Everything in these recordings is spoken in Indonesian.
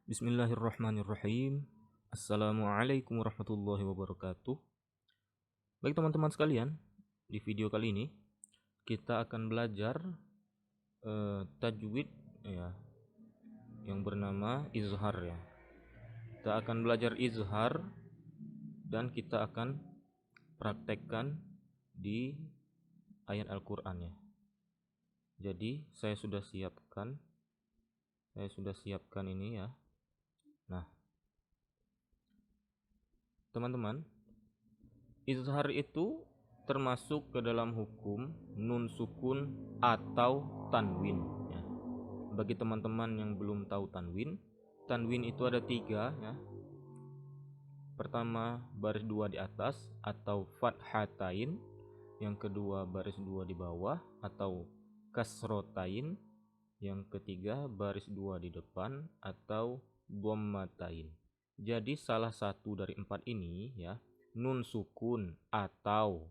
Bismillahirrahmanirrahim. Assalamualaikum warahmatullahi wabarakatuh. Baik teman-teman sekalian, di video kali ini kita akan belajar tajwid ya, yang bernama izhar ya. Kita akan belajar izhar dan kita akan praktekkan di ayat Al-Qur'an ya. Jadi saya sudah siapkan ini ya. Nah, teman-teman, izhar itu termasuk ke dalam hukum nun sukun atau tanwin ya. Bagi teman-teman yang belum tahu tanwin itu ada 3 ya. Pertama baris 2 di atas atau fathatain, yang kedua baris 2 di bawah atau kasrotain, yang ketiga baris 2 di depan atau dhammatain. Jadi salah satu dari 4 ini ya, nun sukun atau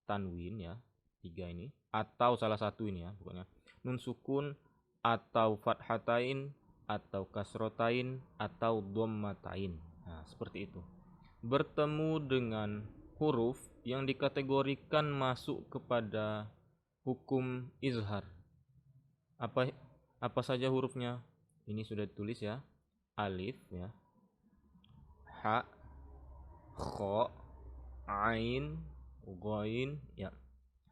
tanwin ya, 3 ini atau salah satu ini ya, pokoknya nun sukun atau fathatain atau kasrotain atau dhammatain. Nah, seperti itu. Bertemu dengan huruf yang dikategorikan masuk kepada hukum izhar. Apa saja hurufnya? Ini sudah ditulis ya. Alif ya, ha, kha, ain, ghain ya.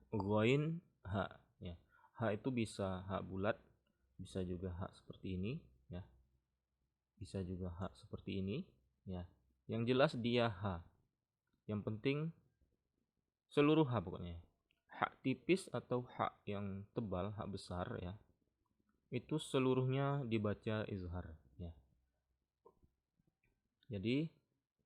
Ghain, ha ya. Ha itu bisa ha bulat, bisa juga ha seperti ini ya. Bisa juga ha seperti ini ya. Yang jelas dia ha. Yang penting seluruh ha pokoknya. Ha tipis atau ha yang tebal, ha besar ya. Itu seluruhnya dibaca izhar ya. Jadi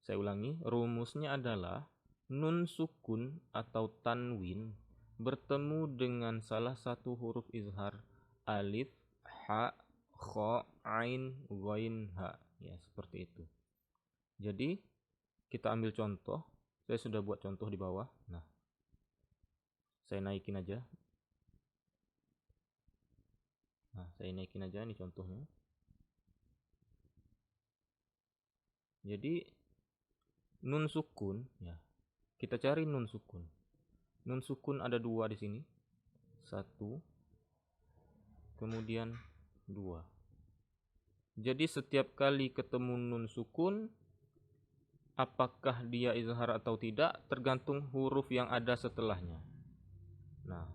saya ulangi, rumusnya adalah nun sukun atau tanwin bertemu dengan salah satu huruf izhar, alif, ha, kha, ain, ghain, ha ya, seperti itu. Jadi kita ambil contoh. Saya sudah buat contoh di bawah. Nah, saya naikin aja. Saya naikin aja ini contohnya. Jadi nun sukun ya. Kita cari nun sukun. Nun sukun ada 2 di sini. 1 kemudian 2. Jadi setiap kali ketemu nun sukun, apakah dia izhar atau tidak tergantung huruf yang ada setelahnya. Nah,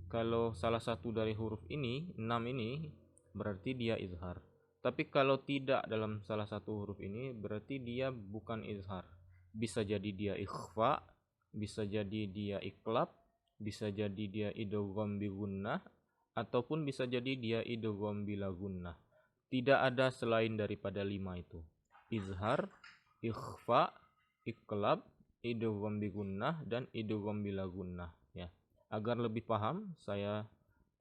kalau salah satu dari huruf ini, 6 ini, berarti dia izhar. Tapi kalau tidak dalam salah satu huruf ini, berarti dia bukan izhar. Bisa jadi dia ikhfa, bisa jadi dia iklab, bisa jadi dia idgham bi gunnah, ataupun bisa jadi dia idgham bila gunnah. Tidak ada selain daripada 5 itu. Izhar, ikhfa, iklab, idgham bi gunnah, dan idgham bila gunnah ya. Agar lebih paham, saya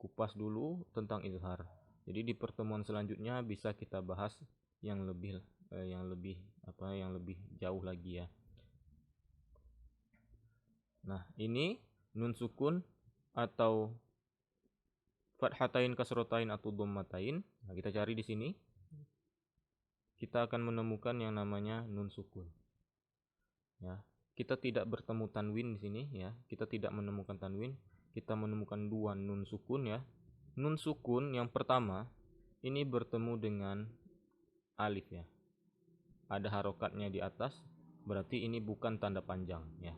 kupas dulu tentang izhar. Jadi di pertemuan selanjutnya bisa kita bahas yang lebih jauh lagi ya. Nah, ini nun sukun atau fathatain, kasrotain atau dhammatain. Nah, kita cari di sini. Kita akan menemukan yang namanya nun sukun. Ya. Kita tidak bertemu tanwin di sini ya. Kita tidak menemukan tanwin. Kita menemukan 2 nun sukun ya. Nun sukun yang pertama ini bertemu dengan alif ya. Ada harokatnya di atas, berarti ini bukan tanda panjang ya.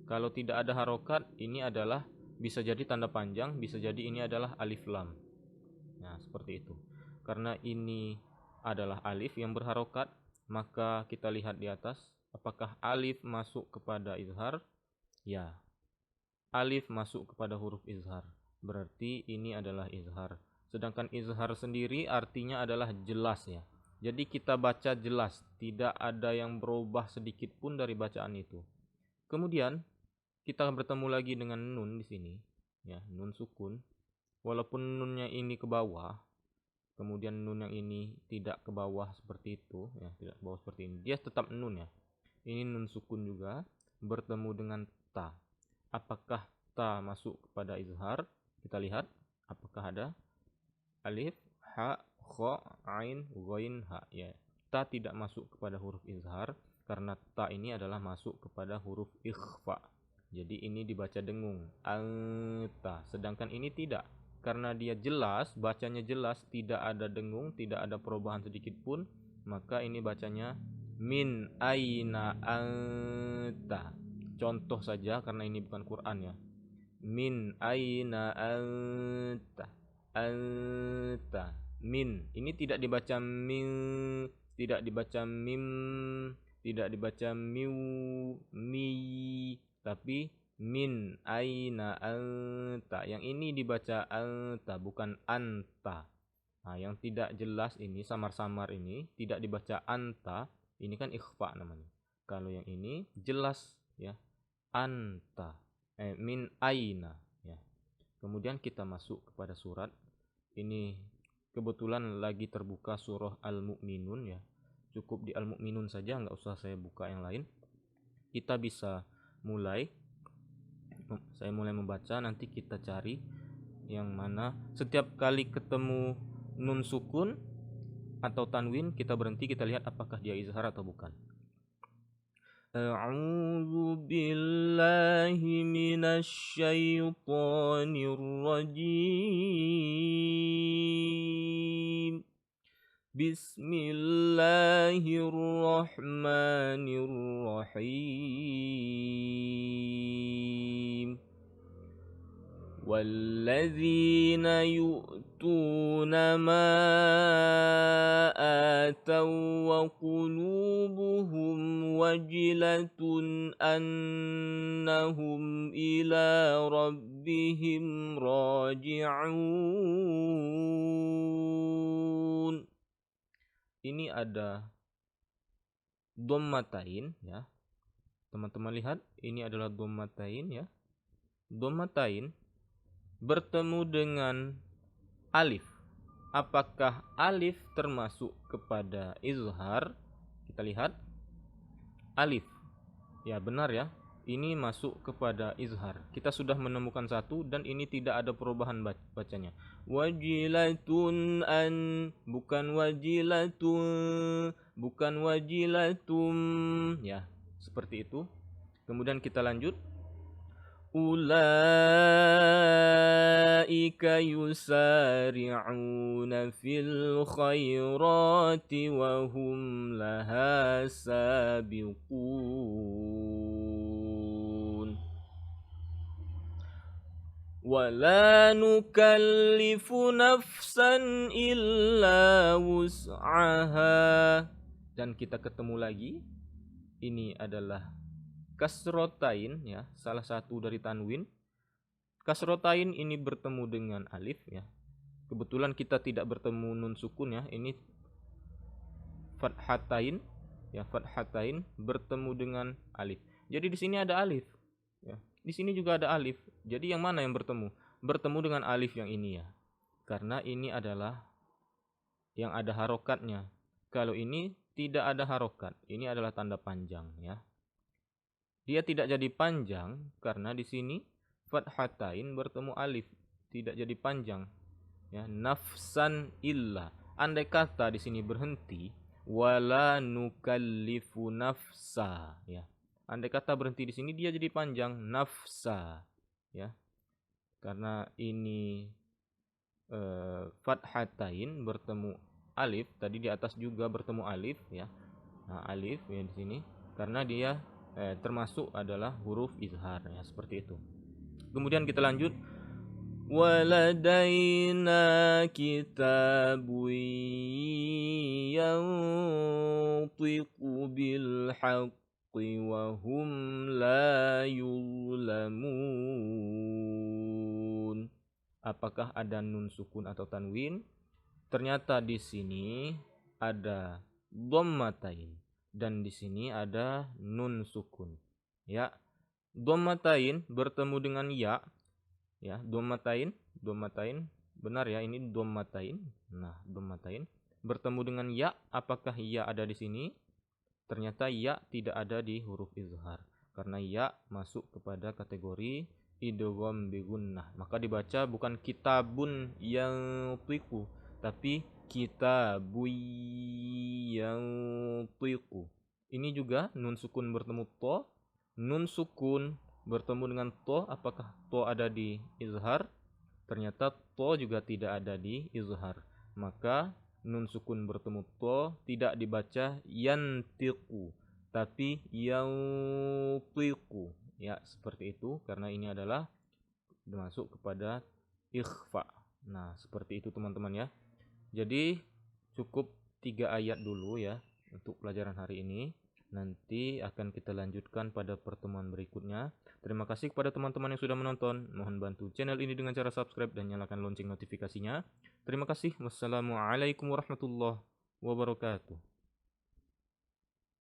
Kalau tidak ada harokat, ini adalah bisa jadi tanda panjang, bisa jadi ini adalah alif lam. Nah, seperti itu. Karena ini adalah alif yang berharokat, maka kita lihat di atas, apakah alif masuk kepada izhar? Ya. Alif masuk kepada huruf izhar. Berarti ini adalah izhar. Sedangkan izhar sendiri artinya adalah jelas ya. Jadi kita baca jelas, tidak ada yang berubah sedikit pun dari bacaan itu. Kemudian kita bertemu lagi dengan nun di sini ya, nun sukun. Walaupun nunnya ini ke bawah, kemudian nun yang ini tidak ke bawah seperti itu ya, tidak ke bawah seperti ini, dia tetap nun ya. Ini nun sukun juga bertemu dengan ta. Apakah ta masuk kepada izhar? Kita lihat apakah ada alif, ha, kha, ain, ghain, ha ya. Ta tidak masuk kepada huruf izhar karena ta ini adalah masuk kepada huruf ikhfa. Jadi ini dibaca dengung, anta. Sedangkan ini tidak, karena dia jelas, bacanya jelas, tidak ada dengung, tidak ada perubahan sedikit pun, maka ini bacanya min aina anta. Contoh saja karena ini bukan Quran ya. Min aina anta. Anta. Min. Ini tidak dibaca min, tidak dibaca mim, tidak dibaca miu, mi, tapi min aina anta. Yang ini dibaca anta, bukan anta. Nah, yang tidak jelas ini, samar-samar ini, tidak dibaca anta, ini kan ikhfa namanya. Kalau yang ini jelas ya, anta, min aina ya. Kemudian kita masuk kepada surat. Ini kebetulan lagi terbuka surah Al-Mu'minun ya. Cukup di Al-Mu'minun saja, nggak usah saya buka yang lain. Kita bisa mulai. Saya mulai membaca, nanti kita cari yang mana setiap kali ketemu nun sukun atau tanwin kita berhenti, kita lihat apakah dia izhar atau bukan. A'udzu billahi minasy syaithanir rajim. Bismillahirrahmanirrahim. والذين يؤتون ما آتوا وقلوبهم وجلة أنهم إلى ربهم راجعون. Ini ada dhammatain ya. Teman-teman lihat, ini adalah dhammatain ya. Dhammatain bertemu dengan alif. Apakah alif termasuk kepada izhar? Kita lihat alif. Ya benar ya, ini masuk kepada izhar. Kita sudah menemukan satu dan ini tidak ada perubahan bacanya. Wajilatun an, bukan wajilatun, bukan wajilatum ya, seperti itu. Kemudian kita lanjut. Ulaika yusari'una fil khairati wa hum laha sabiqun. Wa la nukallifu nafsan illa wus'aha. Dan kita ketemu lagi. Ini adalah kasrotain ya, salah satu dari tanwin. Kasrotain ini bertemu dengan alif ya. Kebetulan kita tidak bertemu nun sukun ya. Ini fathatain ya, fathatain bertemu dengan alif. Jadi di sini ada alif ya. Di sini juga ada alif. Jadi yang mana yang bertemu? Bertemu dengan alif yang ini ya. Karena ini adalah yang ada harokatnya. Kalau ini tidak ada harokat, ini adalah tanda panjang ya. Dia tidak jadi panjang karena di sini fathatain bertemu alif, tidak jadi panjang. Ya, nafsan illa. Andai kata di sini berhenti, wala nukallifu nafsa. Ya, andai kata berhenti di sini dia jadi panjang nafsa. Ya, karena ini fathatain bertemu alif, tadi di atas juga bertemu alif. Ya, nah alif ya di sini karena dia termasuk adalah huruf izhar ya, seperti itu. Kemudian kita lanjut. Waladaina kitabun yantiqu bil haqqi wa hum la yuzlamun. Apakah ada nun sukun atau tanwin? Ternyata di sini ada dhammatain. Dan di sini ada nun sukun. Ya, dhammatain bertemu dengan ya. Ya, dhammatain benar ya, ini dhammatain. Nah, dhammatain bertemu dengan ya. Apakah ya ada di sini? Ternyata ya tidak ada di huruf izhar karena ya masuk kepada kategori idgham bi gunnah. Maka dibaca bukan kitabun yang tiku, tapi kitabun yantiqu. Ini juga nun sukun bertemu to, nun sukun bertemu dengan to. Apakah to ada di izhar? Ternyata to juga tidak ada di izhar. Maka nun sukun bertemu to tidak dibaca yantiqu, tapi yantiqu. Ya, seperti itu karena ini adalah masuk kepada ikhfa. Nah, seperti itu teman-teman ya. Jadi cukup 3 ayat dulu ya untuk pelajaran hari ini. Nanti akan kita lanjutkan pada pertemuan berikutnya. Terima kasih kepada teman-teman yang sudah menonton. Mohon bantu channel ini dengan cara subscribe dan nyalakan lonceng notifikasinya. Terima kasih. Wassalamualaikum warahmatullahi wabarakatuh.